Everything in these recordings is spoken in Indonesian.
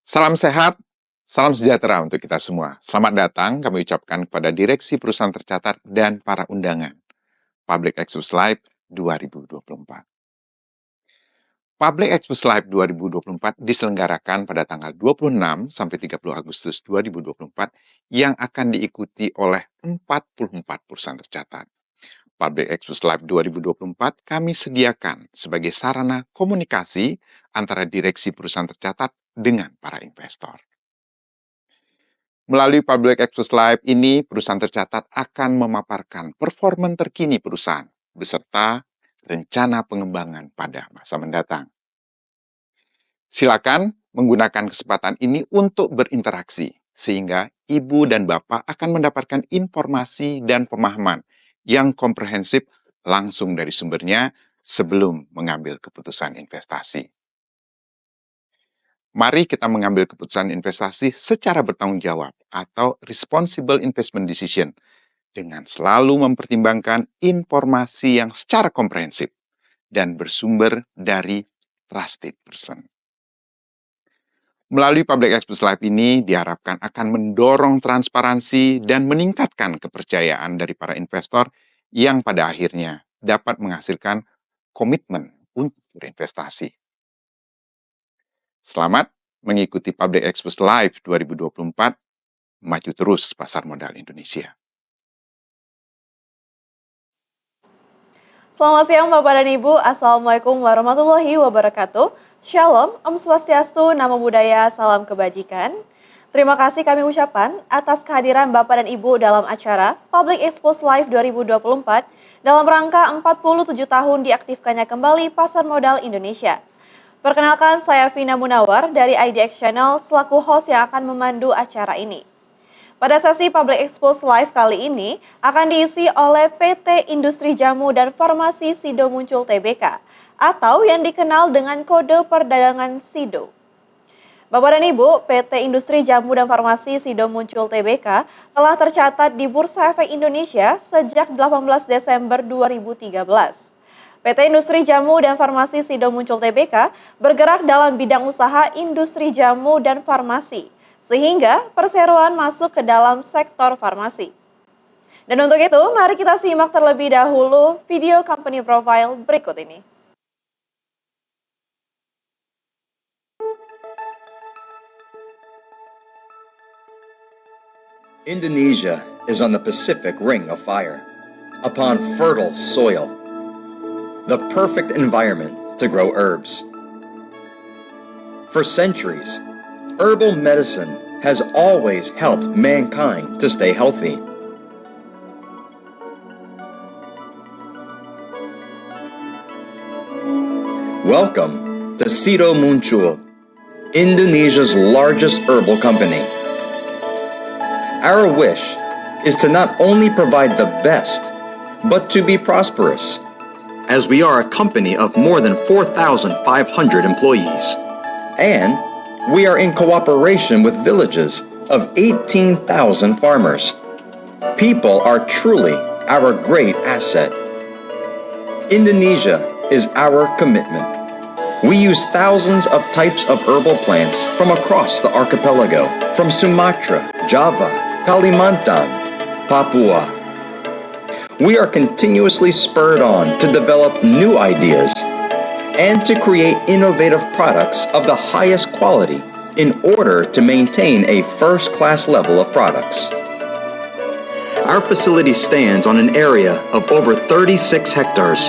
Salam sehat, salam sejahtera untuk kita semua. Selamat datang kami ucapkan kepada Direksi Perusahaan Tercatat dan para undangan. Public Expos Live 2024. Public Expos Live 2024 diselenggarakan pada tanggal 26 sampai 30 Agustus 2024 yang akan diikuti oleh 44 perusahaan tercatat. Public Expos Live 2024 kami sediakan sebagai sarana komunikasi antara direksi perusahaan tercatat dengan para investor. Melalui Public Expos Live ini, perusahaan tercatat akan memaparkan performa terkini perusahaan beserta rencana pengembangan pada masa mendatang. Silakan menggunakan kesempatan ini untuk berinteraksi, sehingga Ibu dan Bapak akan mendapatkan informasi dan pemahaman yang komprehensif langsung dari sumbernya sebelum mengambil keputusan investasi. Mari kita mengambil keputusan investasi secara bertanggung jawab atau responsible investment decision dengan selalu mempertimbangkan informasi yang secara komprehensif dan bersumber dari trusted person. Melalui Public Expos Live ini diharapkan akan mendorong transparansi dan meningkatkan kepercayaan dari para investor yang pada akhirnya dapat menghasilkan komitmen untuk berinvestasi. Selamat mengikuti Public Expos Live 2024, maju terus pasar modal Indonesia. Selamat siang Bapak dan Ibu, Assalamualaikum warahmatullahi wabarakatuh. Shalom, Om Swastiastu, Namo Buddhaya, Salam Kebajikan. Terima kasih kami ucapkan atas kehadiran Bapak dan Ibu dalam acara Public Expos Live 2024 dalam rangka 47 tahun diaktifkannya kembali pasar modal Indonesia. Perkenalkan, saya Vina Munawar dari IDX Channel selaku host yang akan memandu acara ini. Pada sesi Public Expos Live kali ini akan diisi oleh PT Industri Jamu dan Farmasi Sido Muncul Tbk atau yang dikenal dengan kode perdagangan Sido. Bapak dan Ibu, PT Industri Jamu dan Farmasi Sido Muncul Tbk telah tercatat di Bursa Efek Indonesia sejak 18 Desember 2013. PT Industri Jamu dan Farmasi Sido Muncul Tbk bergerak dalam bidang usaha industri jamu dan farmasi, sehingga perseroan masuk ke dalam sektor farmasi. Dan untuk itu, mari kita simak terlebih dahulu video company profile berikut ini. Indonesia is on the Pacific Ring of Fire, upon fertile soil, the perfect environment to grow herbs. For centuries, herbal medicine has always helped mankind to stay healthy. Welcome to Sido Muncul, Indonesia's largest herbal company. Our wish is to not only provide the best, but to be prosperous, as we are a company of more than 4,500 employees. And we are in cooperation with villages of 18,000 farmers. People are truly our great asset. Indonesia is our commitment. We use thousands of types of herbal plants from across the archipelago, from Sumatra, Java, Kalimantan, Papua. We are continuously spurred on to develop new ideas and to create innovative products of the highest quality in order to maintain a first-class level of products. Our facility stands on an area of over 36 hectares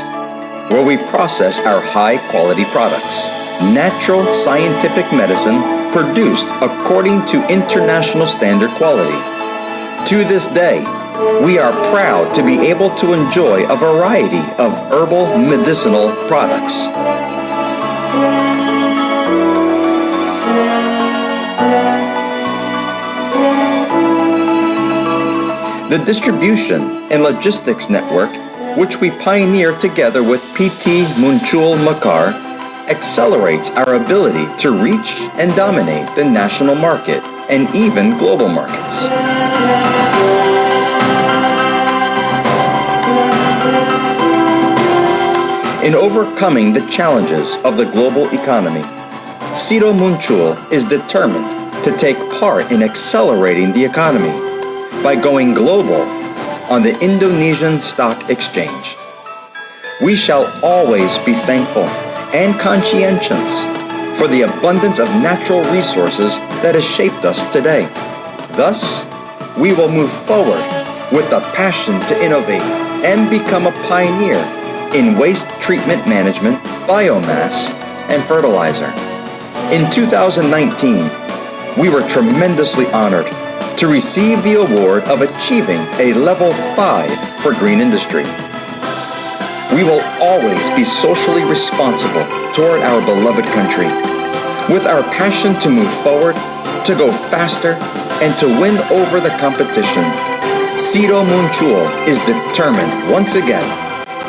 where we process our high-quality products, natural scientific medicine produced according to international standard quality. To this day, we are proud to be able to enjoy a variety of herbal medicinal products. The distribution and logistics network, which we pioneered together with PT Muncul Mekar, accelerates our ability to reach and dominate the national market and even global markets. In overcoming the challenges of the global economy, Sido Muncul is determined to take part in accelerating the economy by going global on the Indonesian Stock Exchange. We shall always be thankful and conscientious for the abundance of natural resources that has shaped us today. Thus, we will move forward with the passion to innovate and become a pioneer in waste treatment management, biomass, and fertilizer. In 2019, we were tremendously honored to receive the award of achieving a level 5 for green industry. We will always be socially responsible toward our beloved country, with our passion to move forward, to go faster, and to win over the competition. Sido Muncul is determined once again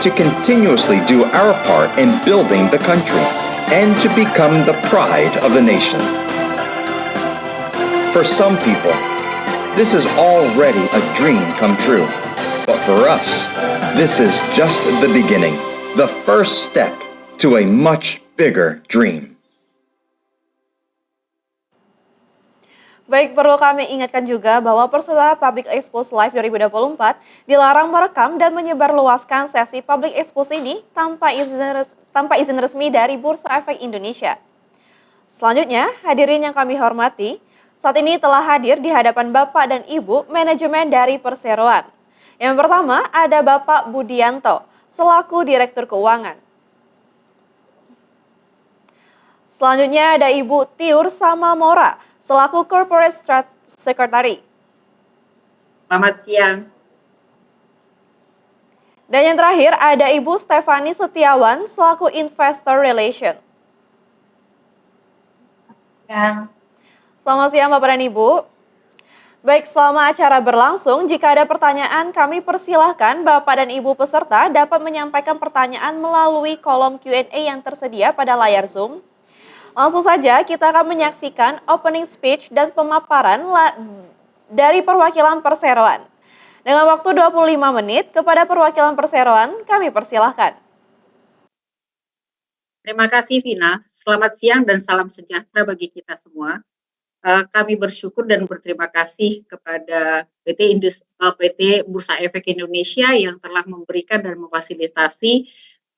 to continuously do our part in building the country and to become the pride of the nation. For some people, this is already a dream come true. But for us, this is just the beginning, the first step to a much bigger dream. Baik, perlu kami ingatkan juga bahwa peserta Public Expose Live 2024 dilarang merekam dan menyebarluaskan sesi Public Expose ini tanpa izin resmi dari Bursa Efek Indonesia. Selanjutnya, hadirin yang kami hormati, saat ini telah hadir di hadapan Bapak dan Ibu manajemen dari Perseroan. Yang pertama ada Bapak Budianto, selaku Direktur Keuangan. Selanjutnya ada Ibu Tiur Samamora, selaku Corporate Secretary. Selamat siang. Dan yang terakhir ada Ibu Stefani Setiawan, selaku Investor Relation. Ya. Selamat siang Bapak dan Ibu. Baik, selama acara berlangsung, jika ada pertanyaan kami persilahkan Bapak dan Ibu peserta dapat menyampaikan pertanyaan melalui kolom Q&A yang tersedia pada layar Zoom. Langsung saja kita akan menyaksikan opening speech dan pemaparan dari perwakilan Perseroan. Dengan waktu 25 menit kepada perwakilan Perseroan, kami persilahkan. Terima kasih Vina, selamat siang dan salam sejahtera bagi kita semua. Kami bersyukur dan berterima kasih kepada PT Bursa Efek Indonesia yang telah memberikan dan memfasilitasi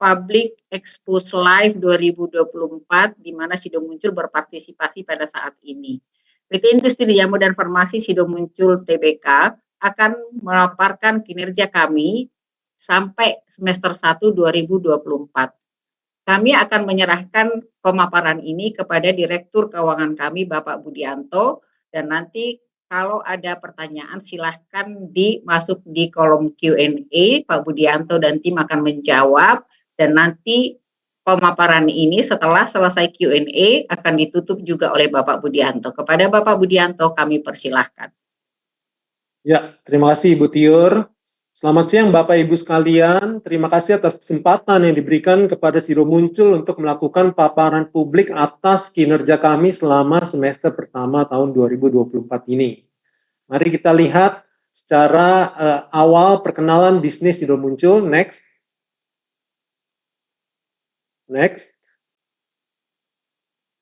Public Expose Live 2024 di mana Sido Muncul berpartisipasi pada saat ini. PT Industri Jamu dan Farmasi Sido Muncul Tbk akan memaparkan kinerja kami sampai semester 1 2024. Kami akan menyerahkan pemaparan ini kepada Direktur Keuangan kami, Bapak Budianto, dan nanti kalau ada pertanyaan silahkan masuk di kolom Q&A, Pak Budianto dan tim akan menjawab, dan nanti pemaparan ini setelah selesai Q&A akan ditutup juga oleh Bapak Budianto. Kepada Bapak Budianto kami persilahkan. Ya, terima kasih Ibu Tiur. Selamat siang Bapak Ibu sekalian, terima kasih atas kesempatan yang diberikan kepada Sido Muncul untuk melakukan paparan publik atas kinerja kami selama semester pertama tahun 2024 ini. Mari kita lihat secara awal perkenalan bisnis Sido Muncul, next.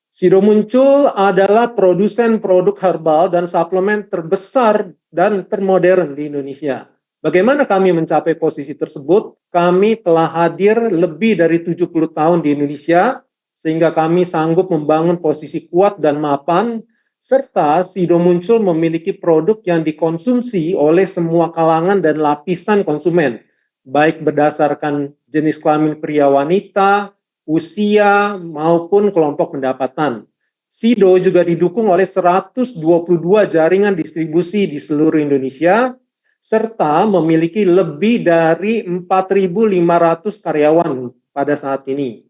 Sido Muncul adalah produsen produk herbal dan suplemen terbesar dan termodern di Indonesia. Bagaimana kami mencapai posisi tersebut? Kami telah hadir lebih dari 70 tahun di Indonesia, sehingga kami sanggup membangun posisi kuat dan mapan, serta Sido Muncul memiliki produk yang dikonsumsi oleh semua kalangan dan lapisan konsumen, baik berdasarkan jenis kelamin pria wanita, usia, maupun kelompok pendapatan. Sido juga didukung oleh 122 jaringan distribusi di seluruh Indonesia, serta memiliki lebih dari 4.500 karyawan pada saat ini.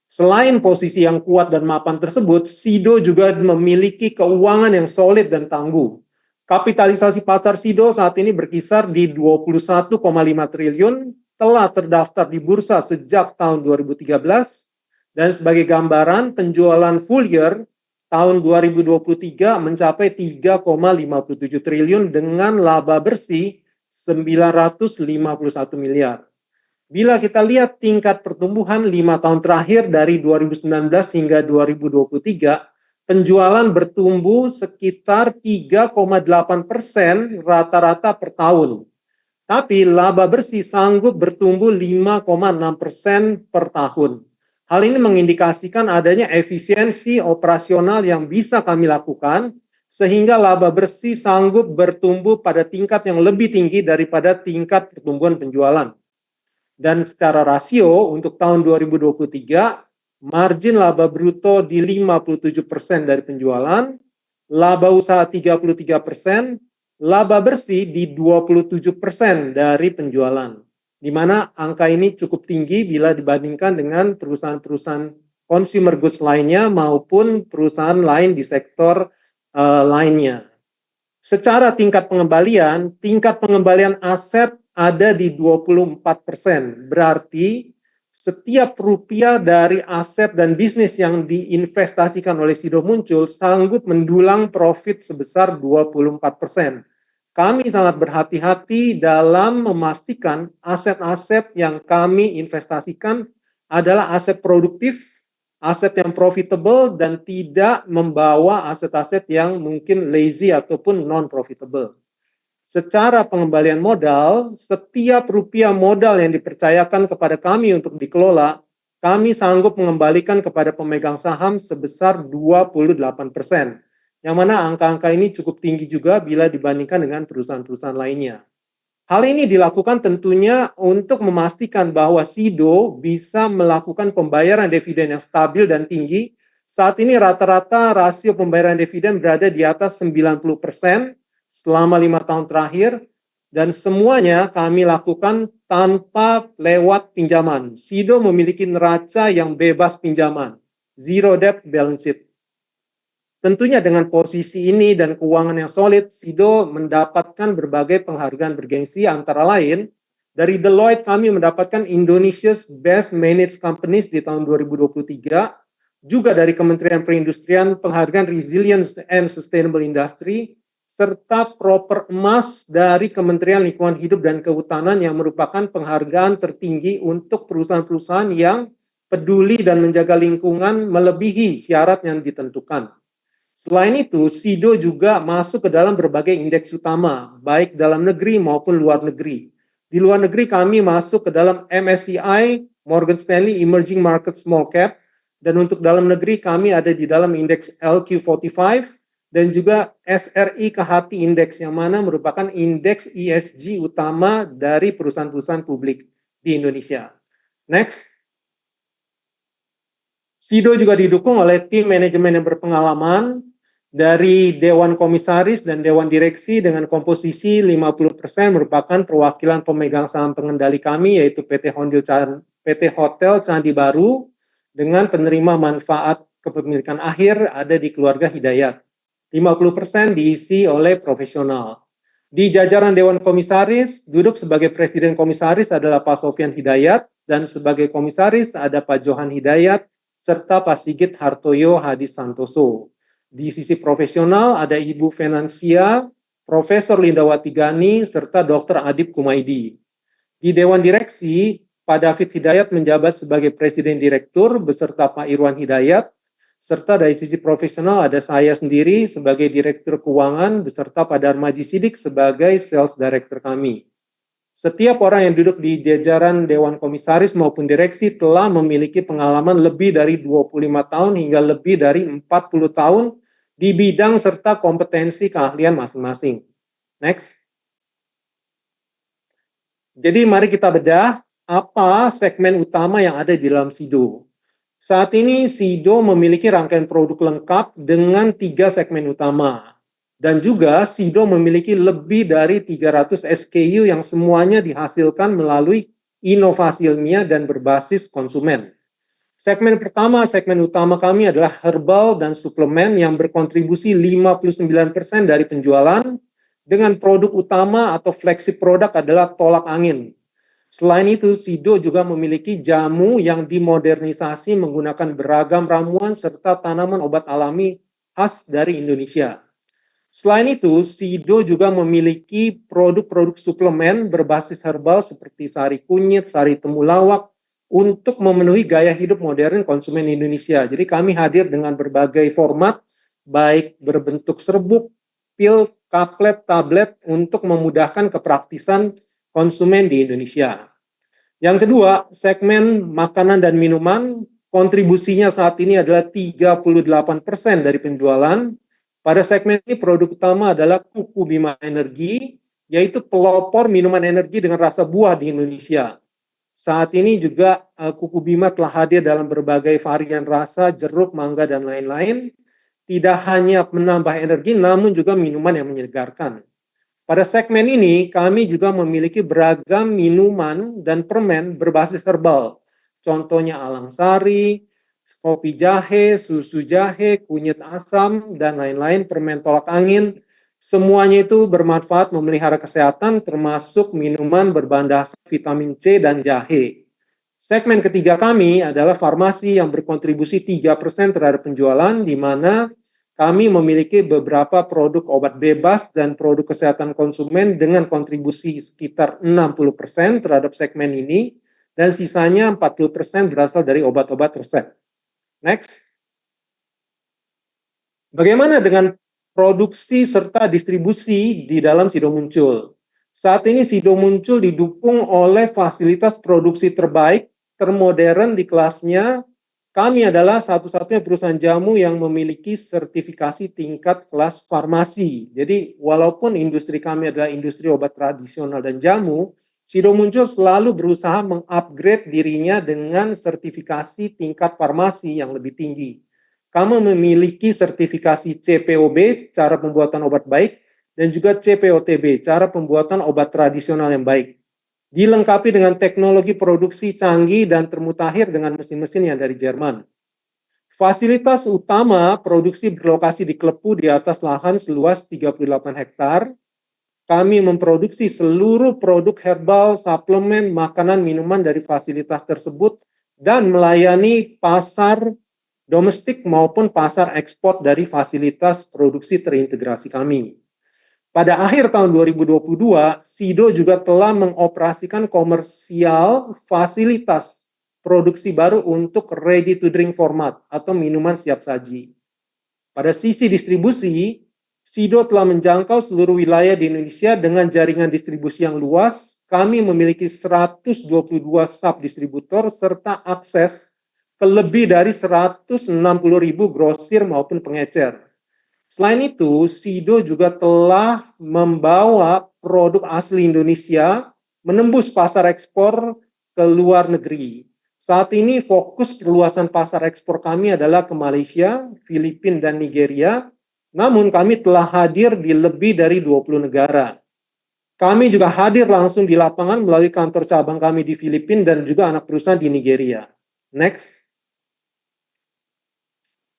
Selain posisi yang kuat dan mapan tersebut, Sido juga memiliki keuangan yang solid dan tangguh. Kapitalisasi pasar Sido saat ini berkisar di 21,5 triliun, telah terdaftar di bursa sejak tahun 2013, dan sebagai gambaran penjualan full year tahun 2023 mencapai 3,57 triliun dengan laba bersih 951 miliar. Bila kita lihat tingkat pertumbuhan 5 tahun terakhir dari 2019 hingga 2023, penjualan bertumbuh sekitar 3,8% rata-rata per tahun. Tapi laba bersih sanggup bertumbuh 5,6% per tahun. Hal ini mengindikasikan adanya efisiensi operasional yang bisa kami lakukan, sehingga laba bersih sanggup bertumbuh pada tingkat yang lebih tinggi daripada tingkat pertumbuhan penjualan. Dan secara rasio untuk tahun 2023, margin laba bruto di 57% dari penjualan, laba usaha 33%, laba bersih di 27% dari penjualan. Di mana angka ini cukup tinggi bila dibandingkan dengan perusahaan-perusahaan consumer goods lainnya maupun perusahaan lain di sektor lainnya. Secara tingkat pengembalian aset ada di 24%. Berarti setiap rupiah dari aset dan bisnis yang diinvestasikan oleh Sido Muncul sanggup mendulang profit sebesar 24%. Kami sangat berhati-hati dalam memastikan aset-aset yang kami investasikan adalah aset produktif, aset yang profitable, dan tidak membawa aset-aset yang mungkin lazy ataupun non-profitable. Secara pengembalian modal, setiap rupiah modal yang dipercayakan kepada kami untuk dikelola, kami sanggup mengembalikan kepada pemegang saham sebesar 28%. Yang mana angka-angka ini cukup tinggi juga bila dibandingkan dengan perusahaan-perusahaan lainnya. Hal ini dilakukan tentunya untuk memastikan bahwa Sido bisa melakukan pembayaran dividen yang stabil dan tinggi. Saat ini rata-rata rasio pembayaran dividen berada di atas 90% selama 5 tahun terakhir, dan semuanya kami lakukan tanpa lewat pinjaman. Sido memiliki neraca yang bebas pinjaman, zero debt balance sheet. Tentunya dengan posisi ini dan keuangan yang solid, Sido mendapatkan berbagai penghargaan bergengsi, antara lain dari Deloitte kami mendapatkan Indonesia's Best Managed Companies di tahun 2023, juga dari Kementerian Perindustrian penghargaan Resilience and Sustainable Industry, serta Proper Emas dari Kementerian Lingkungan Hidup dan Kehutanan yang merupakan penghargaan tertinggi untuk perusahaan-perusahaan yang peduli dan menjaga lingkungan melebihi syarat yang ditentukan. Selain itu, Sido juga masuk ke dalam berbagai indeks utama, baik dalam negeri maupun luar negeri. Di luar negeri kami masuk ke dalam MSCI, Morgan Stanley Emerging Market Small Cap, dan untuk dalam negeri kami ada di dalam indeks LQ45 dan juga SRI Kehati Index, yang mana merupakan indeks ESG utama dari perusahaan-perusahaan publik di Indonesia. Next. Sido juga didukung oleh tim manajemen yang berpengalaman dari Dewan Komisaris dan Dewan Direksi dengan komposisi 50% merupakan perwakilan pemegang saham pengendali kami, yaitu PT Hotel Candi Baru, dengan penerima manfaat kepemilikan akhir ada di keluarga Hidayat. 50% diisi oleh profesional. Di jajaran Dewan Komisaris, duduk sebagai Presiden Komisaris adalah Pak Sofyan Hidayat, dan sebagai Komisaris ada Pak Johan Hidayat, serta Pak Sigit Hartoyo Hadi Santoso. Di sisi profesional ada Ibu Finansia, Profesor Lindawati Gani, serta Dr. Adib Kumaidi. Di Dewan Direksi, Pak David Hidayat menjabat sebagai Presiden Direktur beserta Pak Irwan Hidayat, serta dari sisi profesional ada saya sendiri sebagai Direktur Keuangan beserta Pak Darmaji Sidik sebagai Sales Director kami. Setiap orang yang duduk di jajaran Dewan Komisaris maupun Direksi telah memiliki pengalaman lebih dari 25 tahun hingga lebih dari 40 tahun di bidang serta kompetensi keahlian masing-masing. Next. Jadi mari kita bedah apa segmen utama yang ada di dalam Sido. Saat ini Sido memiliki rangkaian produk lengkap dengan 3 segmen utama. Dan juga Sido memiliki lebih dari 300 SKU yang semuanya dihasilkan melalui inovasi ilmiah dan berbasis konsumen. Segmen pertama, segmen utama kami adalah herbal dan suplemen yang berkontribusi 59% dari penjualan, dengan produk utama atau flagship produk adalah tolak angin. Selain itu, Sido juga memiliki jamu yang dimodernisasi menggunakan beragam ramuan serta tanaman obat alami khas dari Indonesia. Selain itu, SIDO juga memiliki produk-produk suplemen berbasis herbal seperti sari kunyit, sari temulawak untuk memenuhi gaya hidup modern konsumen Indonesia. Jadi kami hadir dengan berbagai format, baik berbentuk serbuk, pil, kaplet, tablet untuk memudahkan kepraktisan konsumen di Indonesia. Yang kedua, segmen makanan dan minuman, kontribusinya saat ini adalah 38% dari penjualan. Pada segmen ini produk utama adalah Kuku Bima Energi, yaitu pelopor minuman energi dengan rasa buah di Indonesia. Saat ini juga Kuku Bima telah hadir dalam berbagai varian rasa, jeruk, mangga, dan lain-lain. Tidak hanya menambah energi, namun juga minuman yang menyegarkan. Pada segmen ini, kami juga memiliki beragam minuman dan permen berbasis herbal. Contohnya alang sari, kopi jahe, susu jahe, kunyit asam, dan lain-lain, permen tolak angin. Semuanya itu bermanfaat memelihara kesehatan, termasuk minuman berbahan dasar vitamin C dan jahe. Segmen ketiga kami adalah farmasi yang berkontribusi 3% terhadap penjualan, di mana kami memiliki beberapa produk obat bebas dan produk kesehatan konsumen dengan kontribusi sekitar 60% terhadap segmen ini, dan sisanya 40% berasal dari obat-obat resep. Next. Bagaimana dengan produksi serta distribusi di dalam SIDO Muncul? Saat ini SIDO Muncul didukung oleh fasilitas produksi terbaik, termodern di kelasnya. Kami adalah satu-satunya perusahaan jamu yang memiliki sertifikasi tingkat kelas farmasi. Jadi walaupun industri kami adalah industri obat tradisional dan jamu, SIDO Muncul selalu berusaha mengupgrade dirinya dengan sertifikasi tingkat farmasi yang lebih tinggi. Kami memiliki sertifikasi CPOB, cara pembuatan obat baik, dan juga CPOTB, cara pembuatan obat tradisional yang baik. Dilengkapi dengan teknologi produksi canggih dan termutakhir dengan mesin-mesin yang dari Jerman. Fasilitas utama produksi berlokasi di Klepu di atas lahan seluas 38 hektar. Kami memproduksi seluruh produk herbal, suplemen, makanan, minuman dari fasilitas tersebut dan melayani pasar domestik maupun pasar ekspor dari fasilitas produksi terintegrasi kami. Pada akhir tahun 2022, SIDO juga telah mengoperasikan komersial fasilitas produksi baru untuk ready to drink format atau minuman siap saji. Pada sisi distribusi, SIDO telah menjangkau seluruh wilayah di Indonesia dengan jaringan distribusi yang luas. Kami memiliki 122 sub-distributor serta akses ke lebih dari 160.000 grosir maupun pengecer. Selain itu, SIDO juga telah membawa produk asli Indonesia menembus pasar ekspor ke luar negeri. Saat ini fokus perluasan pasar ekspor kami adalah ke Malaysia, Filipina, dan Nigeria. Namun kami telah hadir di lebih dari 20 negara. Kami juga hadir langsung di lapangan melalui kantor cabang kami di Filipina dan juga anak perusahaan di Nigeria. Next.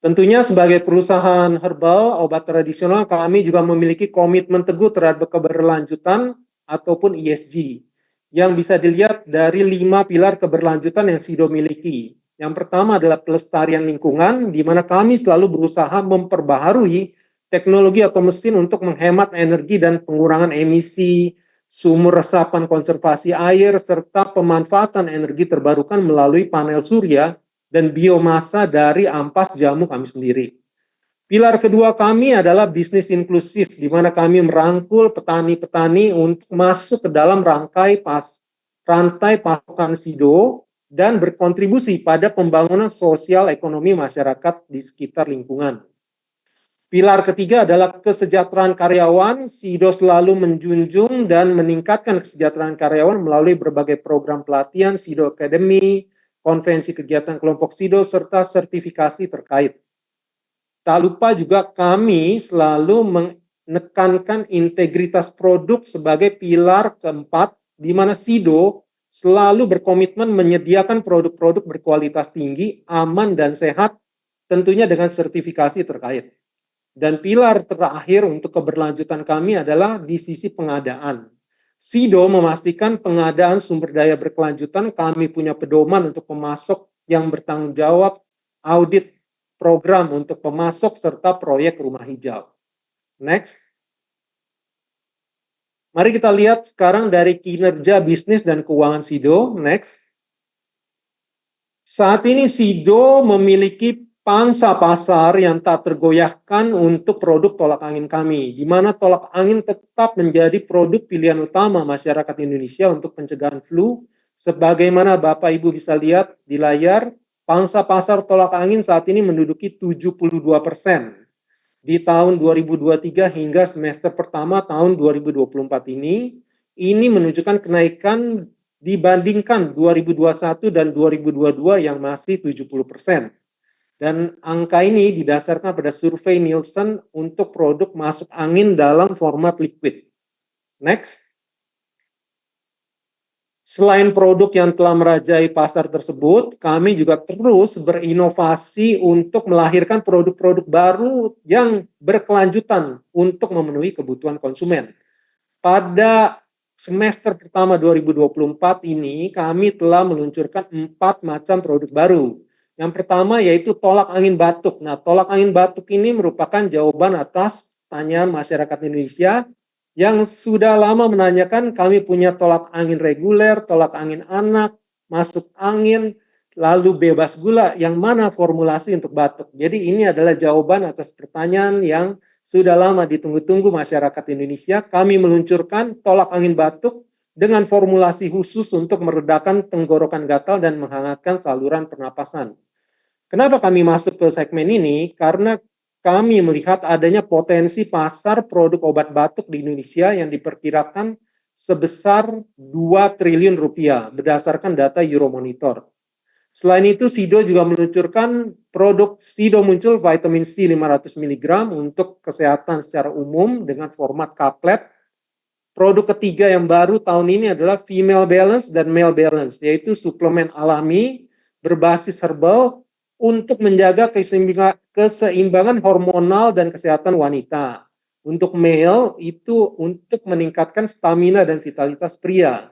Tentunya sebagai perusahaan herbal, obat tradisional, kami juga memiliki komitmen teguh terhadap keberlanjutan ataupun ESG yang bisa dilihat dari 5 pilar keberlanjutan yang SIDO miliki. Yang pertama adalah pelestarian lingkungan, di mana kami selalu berusaha memperbaharui teknologi atau mesin untuk menghemat energi dan pengurangan emisi, sumur resapan konservasi air, serta pemanfaatan energi terbarukan melalui panel surya dan biomasa dari ampas jamu kami sendiri. Pilar kedua kami adalah bisnis inklusif, di mana kami merangkul petani-petani untuk masuk ke dalam rantai pasokan SIDO dan berkontribusi pada pembangunan sosial ekonomi masyarakat di sekitar lingkungan. Pilar ketiga adalah kesejahteraan karyawan. SIDO selalu menjunjung dan meningkatkan kesejahteraan karyawan melalui berbagai program pelatihan SIDO Academy, konvensi kegiatan kelompok SIDO, serta sertifikasi terkait. Tak lupa juga kami selalu menekankan integritas produk sebagai pilar keempat, di mana SIDO selalu berkomitmen menyediakan produk-produk berkualitas tinggi, aman, dan sehat, tentunya dengan sertifikasi terkait. Dan pilar terakhir untuk keberlanjutan kami adalah di sisi pengadaan. SIDO memastikan pengadaan sumber daya berkelanjutan. Kami punya pedoman untuk pemasok yang bertanggung jawab, audit program untuk pemasok serta proyek rumah hijau. Next. Mari kita lihat sekarang dari kinerja bisnis dan keuangan SIDO. Next. Saat ini SIDO memiliki pangsa pasar yang tak tergoyahkan untuk produk tolak angin kami, di mana tolak angin tetap menjadi produk pilihan utama masyarakat Indonesia untuk pencegahan flu. Sebagaimana Bapak Ibu bisa lihat di layar, pangsa pasar tolak angin saat ini menduduki 72% di tahun 2023 hingga semester pertama tahun 2024 ini menunjukkan kenaikan dibandingkan 2021 dan 2022 yang masih 70%. Dan angka ini didasarkan pada survei Nielsen untuk produk masuk angin dalam format liquid. Next. Selain produk yang telah merajai pasar tersebut, kami juga terus berinovasi untuk melahirkan produk-produk baru yang berkelanjutan untuk memenuhi kebutuhan konsumen. Pada semester pertama 2024 ini, kami telah meluncurkan 4 macam produk baru. Yang pertama yaitu tolak angin batuk. Nah, tolak angin batuk ini merupakan jawaban atas pertanyaan masyarakat Indonesia yang sudah lama menanyakan. Kami punya tolak angin reguler, tolak angin anak, masuk angin, lalu bebas gula, yang mana formulasi untuk batuk. Jadi ini adalah jawaban atas pertanyaan yang sudah lama ditunggu-tunggu masyarakat Indonesia. Kami meluncurkan tolak angin batuk dengan formulasi khusus untuk meredakan tenggorokan gatal dan menghangatkan saluran pernapasan. Kenapa kami masuk ke segmen ini? Karena kami melihat adanya potensi pasar produk obat batuk di Indonesia yang diperkirakan sebesar 2 triliun rupiah berdasarkan data Euromonitor. Selain itu, SIDO juga meluncurkan produk SIDO Muncul Vitamin C 500 mg untuk kesehatan secara umum dengan format kaplet. Produk ketiga yang baru tahun ini adalah Female Balance dan Male Balance, yaitu suplemen alami berbasis herbal untuk menjaga keseimbangan hormonal dan kesehatan wanita. Untuk male itu untuk meningkatkan stamina dan vitalitas pria.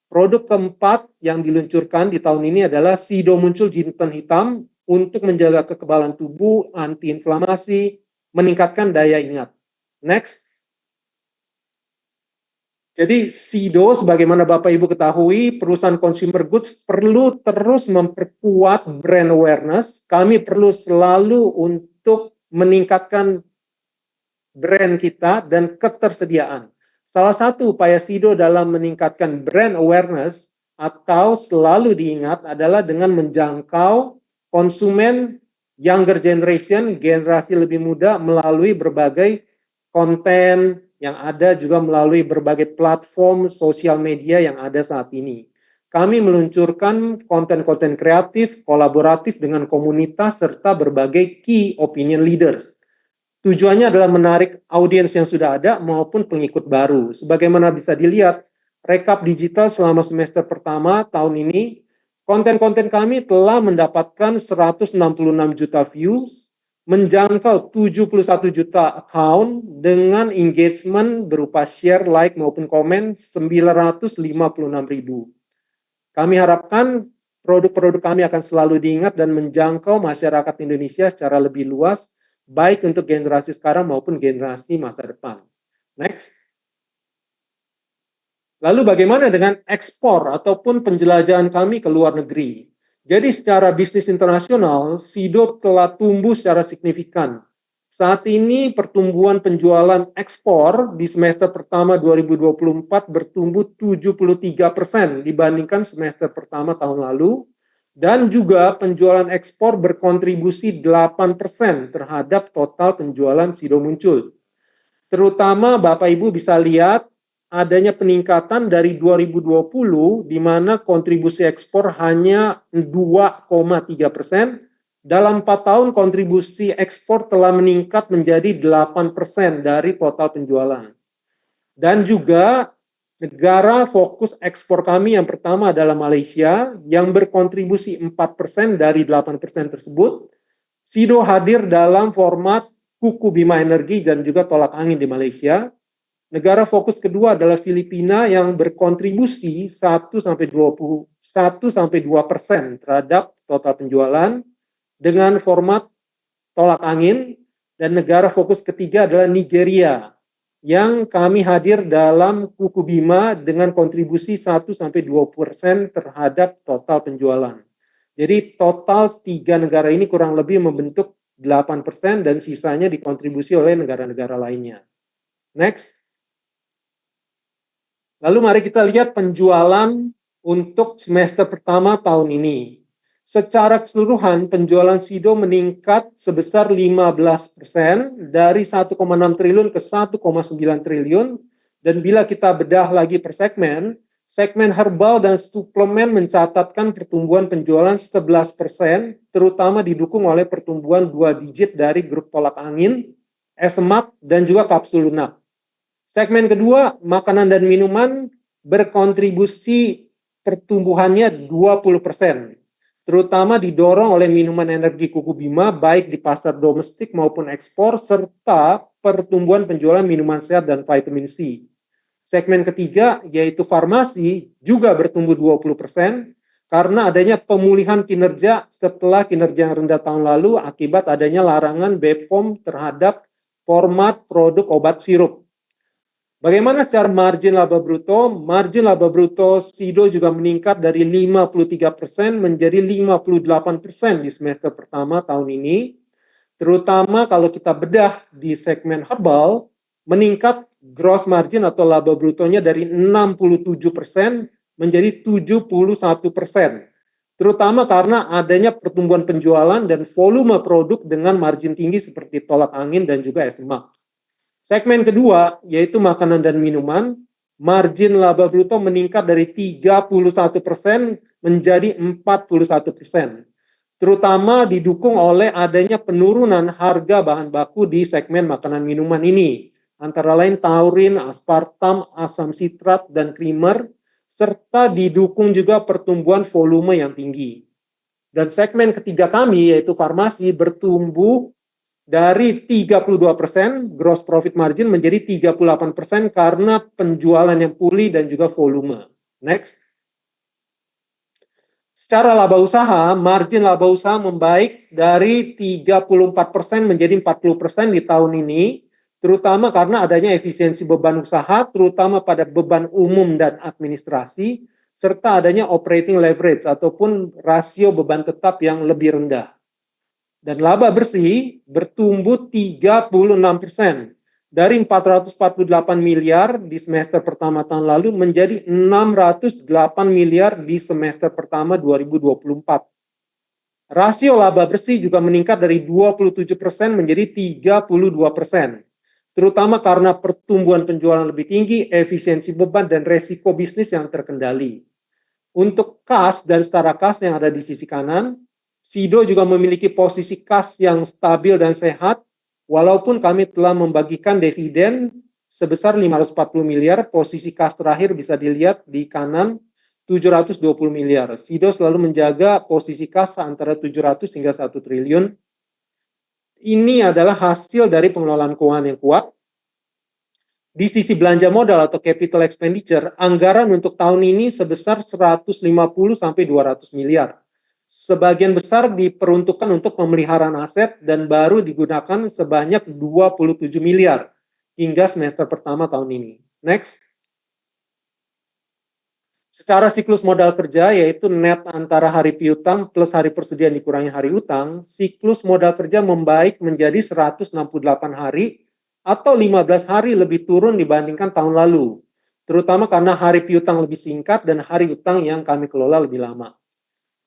Produk keempat yang diluncurkan di tahun ini adalah SIDO Muncul Jinten Hitam untuk menjaga kekebalan tubuh, antiinflamasi, meningkatkan daya ingat. Next. Jadi SIDO, sebagaimana Bapak Ibu ketahui, perusahaan consumer goods perlu terus memperkuat brand awareness. Kami perlu selalu untuk meningkatkan brand kita dan ketersediaan. Salah satu upaya SIDO dalam meningkatkan brand awareness atau selalu diingat adalah dengan menjangkau konsumen younger generation, generasi lebih muda melalui berbagai konten yang ada, juga melalui berbagai platform sosial media yang ada saat ini. Kami meluncurkan konten-konten kreatif, kolaboratif dengan komunitas, serta berbagai key opinion leaders. Tujuannya adalah menarik audiens yang sudah ada maupun pengikut baru. Sebagaimana bisa dilihat, rekap digital selama semester pertama tahun ini, konten-konten kami telah mendapatkan 166 juta views, menjangkau 71 juta account dengan engagement berupa share, like maupun komen 956 ribu. Kami harapkan produk-produk kami akan selalu diingat dan menjangkau masyarakat Indonesia secara lebih luas, baik untuk generasi sekarang maupun generasi masa depan. Next. Lalu bagaimana dengan ekspor ataupun penjelajahan kami ke luar negeri? Jadi secara bisnis internasional, SIDO telah tumbuh secara signifikan. Saat ini pertumbuhan penjualan ekspor di semester pertama 2024 bertumbuh 73% dibandingkan semester pertama tahun lalu, dan juga penjualan ekspor berkontribusi 8% terhadap total penjualan SIDO Muncul. Terutama Bapak Ibu bisa lihat adanya peningkatan dari 2020 di mana kontribusi ekspor hanya 2,3%. Dalam 4 tahun kontribusi ekspor telah meningkat menjadi 8% dari total penjualan. Dan juga negara fokus ekspor kami yang pertama adalah Malaysia yang berkontribusi 4% dari 8% tersebut. SIDO hadir dalam format Kuku Bima Energi dan juga tolak angin di Malaysia. Negara fokus kedua adalah Filipina yang berkontribusi 1-2% terhadap total penjualan dengan format tolak angin. Dan negara fokus ketiga adalah Nigeria yang kami hadir dalam Kuku Bima dengan kontribusi 1-2% terhadap total penjualan. Jadi total 3 negara ini kurang lebih membentuk 8% dan sisanya dikontribusi oleh negara-negara lainnya. Next. Lalu mari kita lihat penjualan untuk semester pertama tahun ini. Secara keseluruhan, penjualan SIDO meningkat sebesar 15% dari 1,6 triliun ke 1,9 triliun. Dan bila kita bedah lagi per segmen, segmen herbal dan suplemen mencatatkan pertumbuhan penjualan 11%, terutama didukung oleh pertumbuhan 2 digit dari grup tolak angin, es-emak, dan juga kapsul lunak. Segmen kedua, makanan dan minuman berkontribusi pertumbuhannya 20%. Terutama didorong oleh minuman energi Kuku Bima baik di pasar domestik maupun ekspor serta pertumbuhan penjualan minuman sehat dan vitamin C. Segmen ketiga yaitu farmasi juga bertumbuh 20% karena adanya pemulihan kinerja setelah kinerja yang rendah tahun lalu akibat adanya larangan BPOM terhadap format produk obat sirup. Bagaimana secara margin laba bruto? Margin laba bruto SIDO juga meningkat dari 53% menjadi 58% di semester pertama tahun ini. Terutama kalau kita bedah di segmen herbal, meningkat gross margin atau laba brutonya dari 67% menjadi 71%. Terutama karena adanya pertumbuhan penjualan dan volume produk dengan margin tinggi seperti tolak angin dan juga es-emak. Segmen kedua, yaitu makanan dan minuman, margin laba bruto meningkat dari 31% menjadi 41%. Terutama didukung oleh adanya penurunan harga bahan baku di segmen makanan minuman ini, antara lain taurin, aspartam, asam sitrat, dan creamer, serta didukung juga pertumbuhan volume yang tinggi. Dan segmen ketiga kami, yaitu farmasi, bertumbuh dari 32% gross profit margin menjadi 38% karena penjualan yang pulih dan juga volume. Next. Secara laba usaha, margin laba usaha membaik dari 34% menjadi 40% di tahun ini, terutama karena adanya efisiensi beban usaha, terutama pada beban umum dan administrasi, serta adanya operating leverage ataupun rasio beban tetap yang lebih rendah. Dan laba bersih bertumbuh 36% dari 448 miliar di semester pertama tahun lalu menjadi 608 miliar di semester pertama 2024. Rasio laba bersih juga meningkat dari 27% menjadi 32%, terutama karena pertumbuhan penjualan lebih tinggi, efisiensi beban, dan resiko bisnis yang terkendali. Untuk kas dan setara kas yang ada di sisi kanan, SIDO juga memiliki posisi kas yang stabil dan sehat, walaupun kami telah membagikan dividen sebesar 540 miliar, posisi kas terakhir bisa dilihat di kanan 720 miliar. SIDO selalu menjaga posisi kas antara 700 hingga 1 triliun. Ini adalah hasil dari pengelolaan keuangan yang kuat. Di sisi belanja modal atau capital expenditure, anggaran untuk tahun ini sebesar 150 sampai 200 miliar. Sebagian besar diperuntukkan untuk pemeliharaan aset dan baru digunakan sebanyak 27 miliar hingga semester pertama tahun ini. Next. Secara siklus modal kerja, yaitu net antara hari piutang plus hari persediaan dikurangi hari utang, siklus modal kerja membaik menjadi 168 hari atau 15 hari lebih turun dibandingkan tahun lalu, terutama karena hari piutang lebih singkat dan hari utang yang kami kelola lebih lama.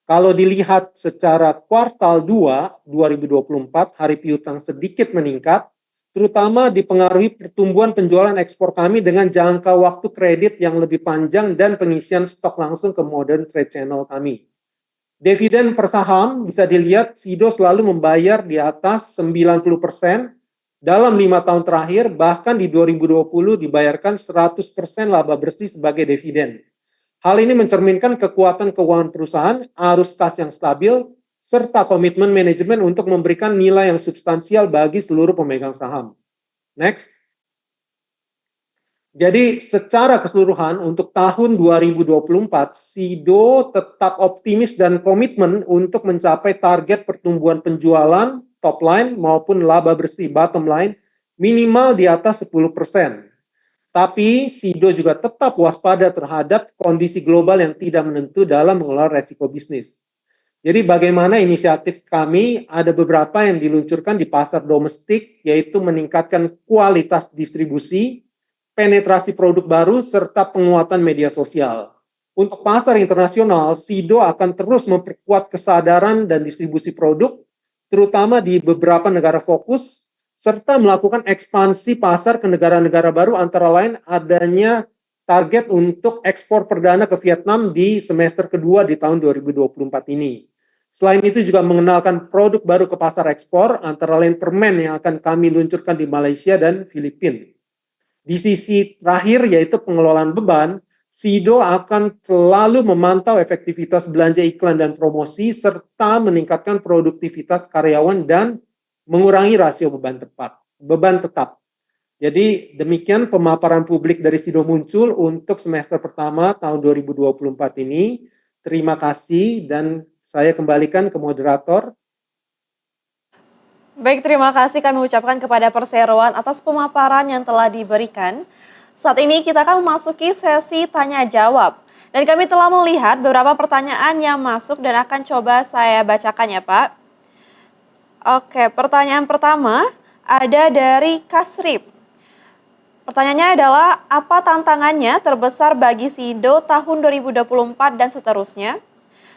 Kalau dilihat secara kuartal 2 2024, hari piutang sedikit meningkat, terutama dipengaruhi pertumbuhan penjualan ekspor kami dengan jangka waktu kredit yang lebih panjang dan pengisian stok langsung ke modern trade channel kami. Dividen per saham bisa dilihat SIDO selalu membayar di atas 90% dalam 5 tahun terakhir, bahkan di 2020 dibayarkan 100% laba bersih sebagai dividen. Hal ini mencerminkan kekuatan keuangan perusahaan, arus kas yang stabil, serta komitmen manajemen untuk memberikan nilai yang substansial bagi seluruh pemegang saham. Next. Jadi secara keseluruhan untuk tahun 2024, SIDO tetap optimis dan komitmen untuk mencapai target pertumbuhan penjualan top line maupun laba bersih bottom line minimal di atas 10%. Tapi Sido juga tetap waspada terhadap kondisi global yang tidak menentu dalam mengelola resiko bisnis. Jadi bagaimana inisiatif kami, ada beberapa yang diluncurkan di pasar domestik, yaitu meningkatkan kualitas distribusi, penetrasi produk baru, serta penguatan media sosial. Untuk pasar internasional, Sido akan terus memperkuat kesadaran dan distribusi produk, terutama di beberapa negara fokus, serta melakukan ekspansi pasar ke negara-negara baru, antara lain adanya target untuk ekspor perdana ke Vietnam di semester kedua di tahun 2024 ini. Selain itu juga mengenalkan produk baru ke pasar ekspor, antara lain permen yang akan kami luncurkan di Malaysia dan Filipina. Di sisi terakhir yaitu pengelolaan beban, Sido akan selalu memantau efektivitas belanja iklan dan promosi, serta meningkatkan produktivitas karyawan dan mengurangi rasio beban tetap. Jadi demikian pemaparan publik dari Sido Muncul untuk semester pertama tahun 2024 ini. Terima kasih dan saya kembalikan ke moderator. Baik, terima kasih kami ucapkan kepada perseroan atas pemaparan yang telah diberikan. Saat ini kita akan memasuki sesi tanya jawab. Dan kami telah melihat beberapa pertanyaan yang masuk dan akan coba saya bacakan ya Pak. Oke, pertanyaan pertama ada dari Kasrip. Pertanyaannya adalah, apa tantangannya terbesar bagi Sido tahun 2024 dan seterusnya?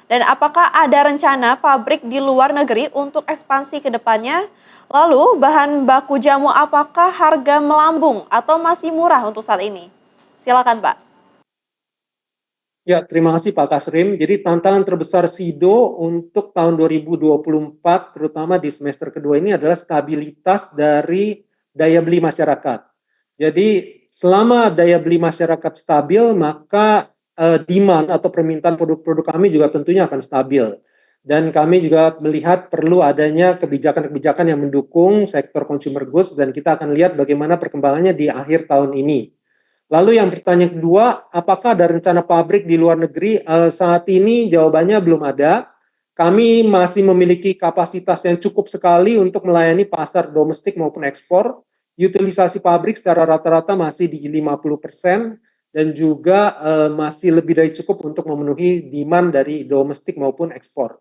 Dan apakah ada rencana pabrik di luar negeri untuk ekspansi ke depannya? Lalu, bahan baku jamu apakah harga melambung atau masih murah untuk saat ini? Silakan, Pak. Ya, terima kasih Pak Kasrim. Jadi tantangan terbesar Sido untuk tahun 2024, terutama di semester kedua ini adalah stabilitas dari daya beli masyarakat. Jadi selama daya beli masyarakat stabil, maka demand atau permintaan produk-produk kami juga tentunya akan stabil. Dan kami juga melihat perlu adanya kebijakan-kebijakan yang mendukung sektor consumer goods, dan kita akan lihat bagaimana perkembangannya di akhir tahun ini. Lalu yang pertanyaan kedua, apakah ada rencana pabrik di luar negeri? Saat ini jawabannya belum ada. Kami masih memiliki kapasitas yang cukup sekali untuk melayani pasar domestik maupun ekspor. Utilisasi pabrik secara rata-rata masih di 50% dan juga masih lebih dari cukup untuk memenuhi demand dari domestik maupun ekspor.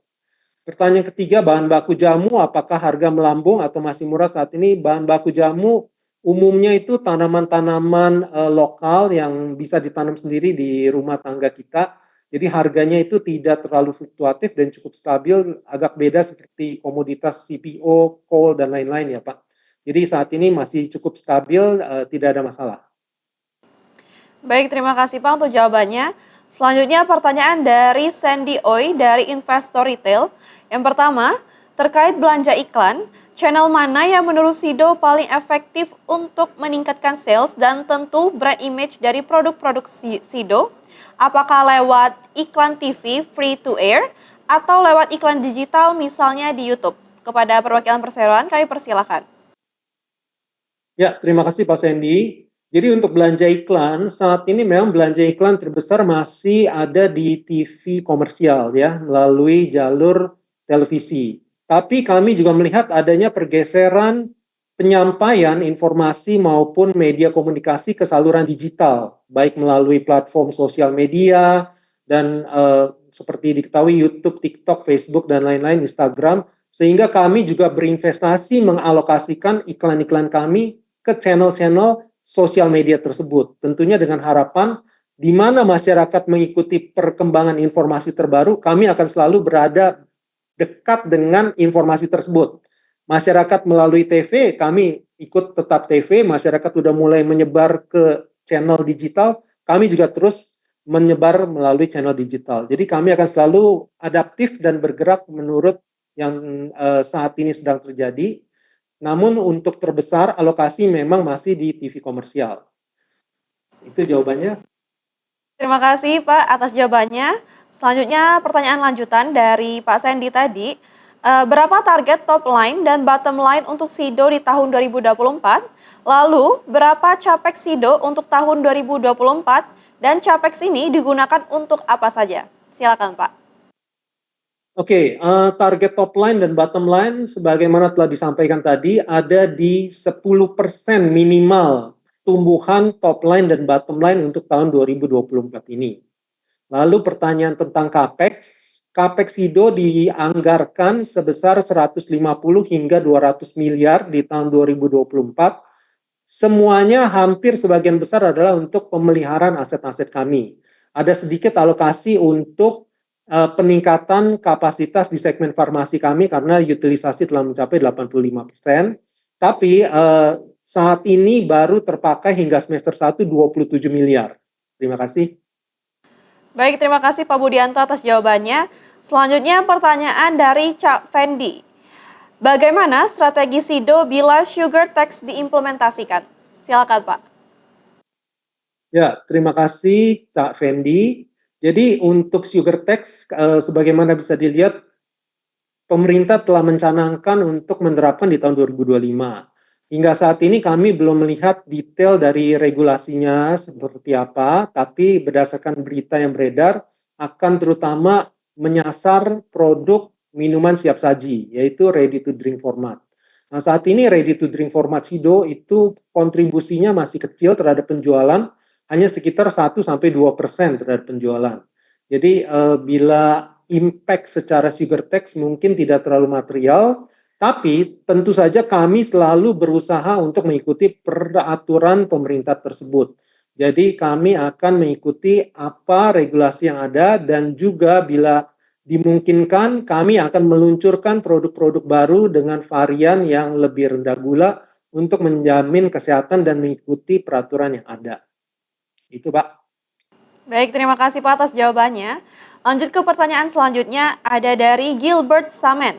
Pertanyaan ketiga, bahan baku jamu, apakah harga melambung atau masih murah saat ini? Bahan baku jamu umumnya itu tanaman-tanaman lokal yang bisa ditanam sendiri di rumah tangga kita. Jadi harganya itu tidak terlalu fluktuatif dan cukup stabil, agak beda seperti komoditas CPO, coal, dan lain-lain ya Pak. Jadi saat ini masih cukup stabil, tidak ada masalah. Baik, terima kasih Pak untuk jawabannya. Selanjutnya pertanyaan dari Sandy Oi dari Investor Retail. Yang pertama, terkait belanja iklan, channel mana yang menurut Sido paling efektif untuk meningkatkan sales dan tentu brand image dari produk-produk Sido? Apakah lewat iklan TV free to air atau lewat iklan digital misalnya di YouTube? Kepada perwakilan perseroan kami persilakan. Ya, terima kasih Pak Sandy. Jadi untuk belanja iklan, saat ini memang belanja iklan terbesar masih ada di TV komersial ya, melalui jalur televisi. Tapi kami juga melihat adanya pergeseran penyampaian informasi maupun media komunikasi ke saluran digital, baik melalui platform sosial media dan seperti diketahui YouTube, TikTok, Facebook, dan lain-lain, Instagram, sehingga kami juga berinvestasi mengalokasikan iklan-iklan kami ke channel-channel sosial media tersebut. Tentunya dengan harapan di mana masyarakat mengikuti perkembangan informasi terbaru, kami akan selalu berada dekat dengan informasi tersebut. Masyarakat melalui TV, kami ikut tetap TV, masyarakat sudah mulai menyebar ke channel digital, kami juga terus menyebar melalui channel digital. Jadi kami akan selalu adaptif dan bergerak menurut yang saat ini sedang terjadi. Namun untuk terbesar alokasi memang masih di TV komersial. Itu jawabannya. Terima kasih Pak atas jawabannya. Selanjutnya pertanyaan lanjutan dari Pak Sandy tadi. Berapa target top line dan bottom line untuk Sido di tahun 2024? Lalu berapa capex Sido untuk tahun 2024? Dan capex ini digunakan untuk apa saja? Silakan Pak. Oke, target top line dan bottom line sebagaimana telah disampaikan tadi ada di 10% minimal tumbuhan top line dan bottom line untuk tahun 2024 ini. Lalu pertanyaan tentang CAPEX. CAPEX Sido dianggarkan sebesar 150 hingga 200 miliar di tahun 2024. Semuanya hampir sebagian besar adalah untuk pemeliharaan aset-aset kami. Ada sedikit alokasi untuk peningkatan kapasitas di segmen farmasi kami karena utilisasi telah mencapai 85%. Tapi saat ini baru terpakai hingga semester 1 27 miliar. Terima kasih. Baik, terima kasih Pak Budianto atas jawabannya. Selanjutnya pertanyaan dari Cak Fendi. Bagaimana strategi Sido bila sugar tax diimplementasikan? Silakan Pak. Ya, terima kasih Kak Fendi. Jadi untuk sugar tax, sebagaimana bisa dilihat, pemerintah telah mencanangkan untuk menerapkan di tahun 2025. Hingga saat ini kami belum melihat detail dari regulasinya seperti apa, tapi berdasarkan berita yang beredar, akan terutama menyasar produk minuman siap saji, yaitu ready to drink format. Nah, saat ini ready to drink format Sido itu kontribusinya masih kecil terhadap penjualan, hanya sekitar 1-2% terhadap penjualan. Jadi bila impact secara sugar tax mungkin tidak terlalu material, tapi tentu saja kami selalu berusaha untuk mengikuti peraturan pemerintah tersebut. Jadi kami akan mengikuti apa regulasi yang ada dan juga bila dimungkinkan kami akan meluncurkan produk-produk baru dengan varian yang lebih rendah gula untuk menjamin kesehatan dan mengikuti peraturan yang ada. Itu Pak. Baik, terima kasih Pak atas jawabannya. Lanjut ke pertanyaan selanjutnya, ada dari Gilbert Samen.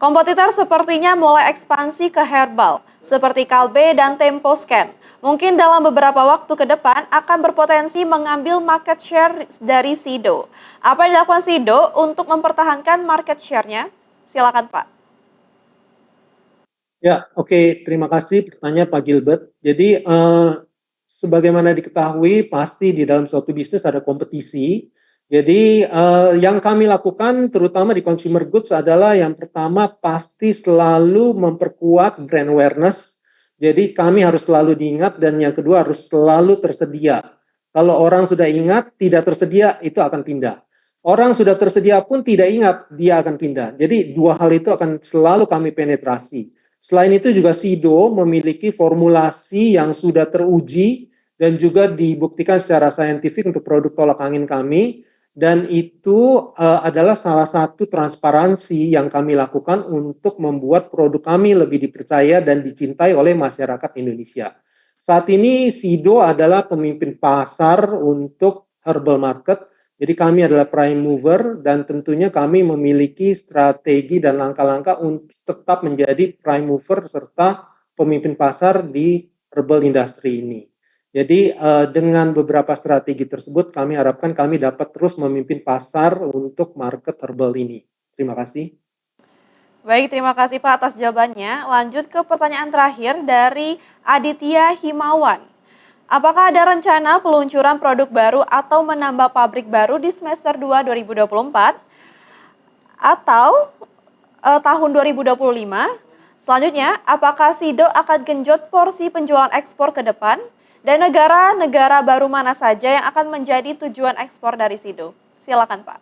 Kompetitor sepertinya mulai ekspansi ke herbal, seperti Kalbe dan Temposcan. Mungkin dalam beberapa waktu ke depan akan berpotensi mengambil market share dari Sido. Apa yang dilakukan Sido untuk mempertahankan market share-nya? Silakan Pak. Ya, oke. Terima kasih pertanyaan Pak Gilbert. Jadi sebagaimana diketahui, pasti di dalam suatu bisnis ada kompetisi. Jadi yang kami lakukan terutama di consumer goods adalah yang pertama pasti selalu memperkuat brand awareness. Jadi kami harus selalu diingat dan yang kedua harus selalu tersedia. Kalau orang sudah ingat, tidak tersedia, itu akan pindah. Orang sudah tersedia pun tidak ingat, dia akan pindah. Jadi dua hal itu akan selalu kami penetrasi. Selain itu juga Sido memiliki formulasi yang sudah teruji dan juga dibuktikan secara saintifik untuk produk tolak angin kami, dan itu adalah salah satu transparansi yang kami lakukan untuk membuat produk kami lebih dipercaya dan dicintai oleh masyarakat Indonesia. Saat ini Sido adalah pemimpin pasar untuk herbal market. Jadi kami adalah prime mover dan tentunya kami memiliki strategi dan langkah-langkah untuk tetap menjadi prime mover serta pemimpin pasar di herbal industry ini. Jadi dengan beberapa strategi tersebut kami harapkan kami dapat terus memimpin pasar untuk market herbal ini. Terima kasih. Baik, terima kasih Pak atas jawabannya. Lanjut ke pertanyaan terakhir dari Aditya Himawan. Apakah ada rencana peluncuran produk baru atau menambah pabrik baru di semester 2 2024 atau tahun 2025? Selanjutnya, apakah Sido akan genjot porsi penjualan ekspor ke depan? Dan negara-negara baru mana saja yang akan menjadi tujuan ekspor dari Sido? Silakan Pak.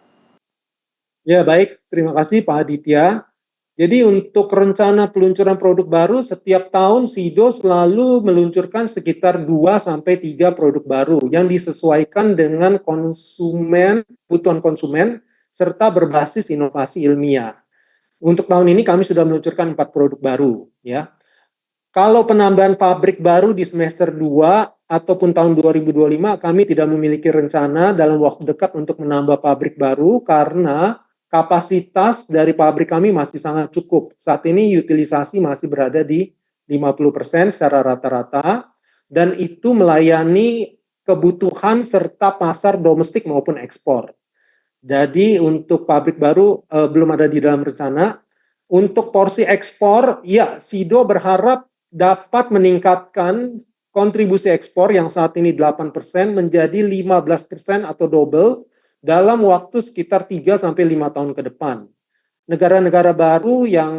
Ya baik, terima kasih Pak Aditya. Jadi untuk rencana peluncuran produk baru, setiap tahun Sido selalu meluncurkan sekitar 2-3 produk baru yang disesuaikan dengan konsumen, kebutuhan konsumen, serta berbasis inovasi ilmiah. Untuk tahun ini kami sudah meluncurkan 4 produk baru. Ya. Kalau penambahan pabrik baru di semester 2 ataupun tahun 2025, kami tidak memiliki rencana dalam waktu dekat untuk menambah pabrik baru karena kapasitas dari pabrik kami masih sangat cukup. Saat ini utilisasi masih berada di 50% secara rata-rata dan itu melayani kebutuhan serta pasar domestik maupun ekspor. Jadi untuk pabrik baru belum ada di dalam rencana. Untuk porsi ekspor, ya Sido berharap dapat meningkatkan kontribusi ekspor yang saat ini 8% menjadi 15% atau double dalam waktu sekitar 3-5 tahun ke depan. negara-negara baru yang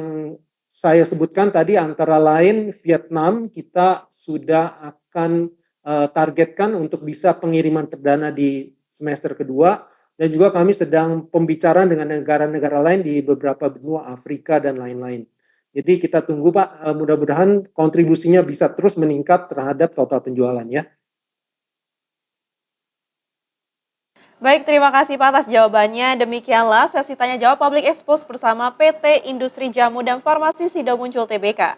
saya sebutkan tadi antara lain Vietnam, kita sudah akan targetkan untuk bisa pengiriman perdana di semester kedua, dan juga kami sedang pembicaraan dengan negara-negara lain di beberapa benua Afrika dan lain-lain. Jadi kita tunggu Pak, mudah-mudahan kontribusinya bisa terus meningkat terhadap total penjualan ya. Baik, terima kasih Pak atas jawabannya. Demikianlah sesi tanya jawab Public Expose bersama PT Industri Jamu dan Farmasi Sido Muncul Tbk.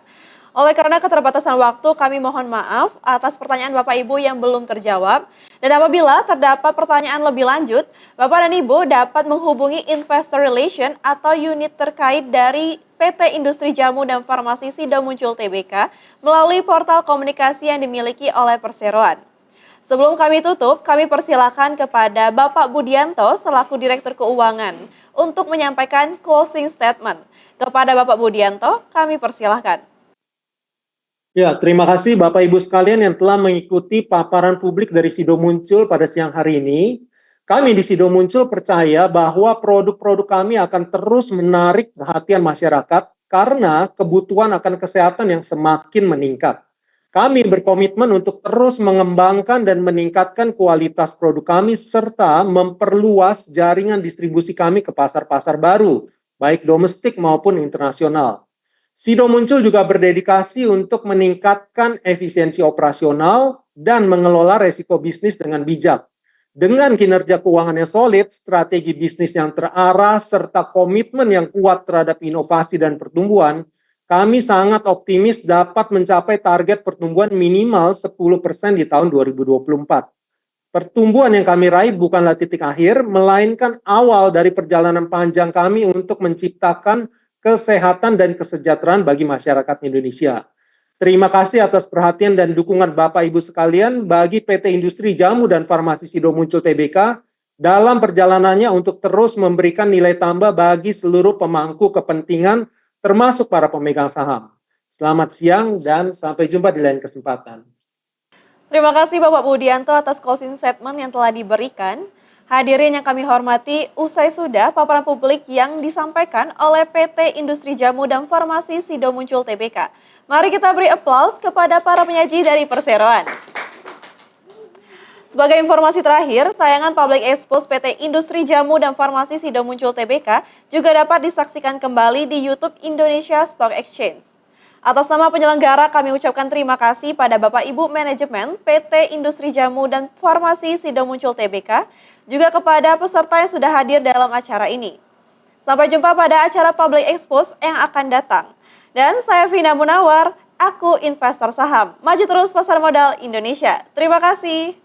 Oleh karena keterbatasan waktu, kami mohon maaf atas pertanyaan Bapak Ibu yang belum terjawab. Dan apabila terdapat pertanyaan lebih lanjut, Bapak dan Ibu dapat menghubungi Investor Relation atau unit terkait dari PT Industri Jamu dan Farmasi Sido Muncul Tbk melalui portal komunikasi yang dimiliki oleh Perseroan. Sebelum kami tutup, kami persilakan kepada Bapak Budianto selaku Direktur Keuangan untuk menyampaikan closing statement. Kepada Bapak Budianto, kami persilakan. Ya, terima kasih Bapak Ibu sekalian yang telah mengikuti paparan publik dari Sido Muncul pada siang hari ini. Kami di Sido Muncul percaya bahwa produk-produk kami akan terus menarik perhatian masyarakat karena kebutuhan akan kesehatan yang semakin meningkat. Kami berkomitmen untuk terus mengembangkan dan meningkatkan kualitas produk kami serta memperluas jaringan distribusi kami ke pasar-pasar baru, baik domestik maupun internasional. Sido Muncul juga berdedikasi untuk meningkatkan efisiensi operasional dan mengelola resiko bisnis dengan bijak. Dengan kinerja keuangan yang solid, strategi bisnis yang terarah, serta komitmen yang kuat terhadap inovasi dan pertumbuhan, kami sangat optimis dapat mencapai target pertumbuhan minimal 10% di tahun 2024. Pertumbuhan yang kami raih bukanlah titik akhir, melainkan awal dari perjalanan panjang kami untuk menciptakan kesehatan dan kesejahteraan bagi masyarakat Indonesia. Terima kasih atas perhatian dan dukungan Bapak Ibu sekalian bagi PT Industri Jamu dan Farmasi Sido Muncul Tbk dalam perjalanannya untuk terus memberikan nilai tambah bagi seluruh pemangku kepentingan termasuk para pemegang saham. Selamat siang dan sampai jumpa di lain kesempatan. Terima kasih Bapak Budianto atas closing statement yang telah diberikan. Hadirin yang kami hormati, usai sudah paparan publik yang disampaikan oleh PT Industri Jamu dan Farmasi Sido Muncul Tbk. Mari kita beri aplaus kepada para penyaji dari Perseroan. Sebagai informasi terakhir, tayangan Public Expose PT Industri Jamu dan Farmasi Sido Muncul Tbk juga dapat disaksikan kembali di YouTube Indonesia Stock Exchange. Atas nama penyelenggara, kami ucapkan terima kasih pada Bapak Ibu Manajemen PT Industri Jamu dan Farmasi Sido Muncul Tbk, juga kepada peserta yang sudah hadir dalam acara ini. Sampai jumpa pada acara Public Expose yang akan datang. Dan saya Vina Munawar, aku investor saham. Maju terus pasar modal Indonesia. Terima kasih.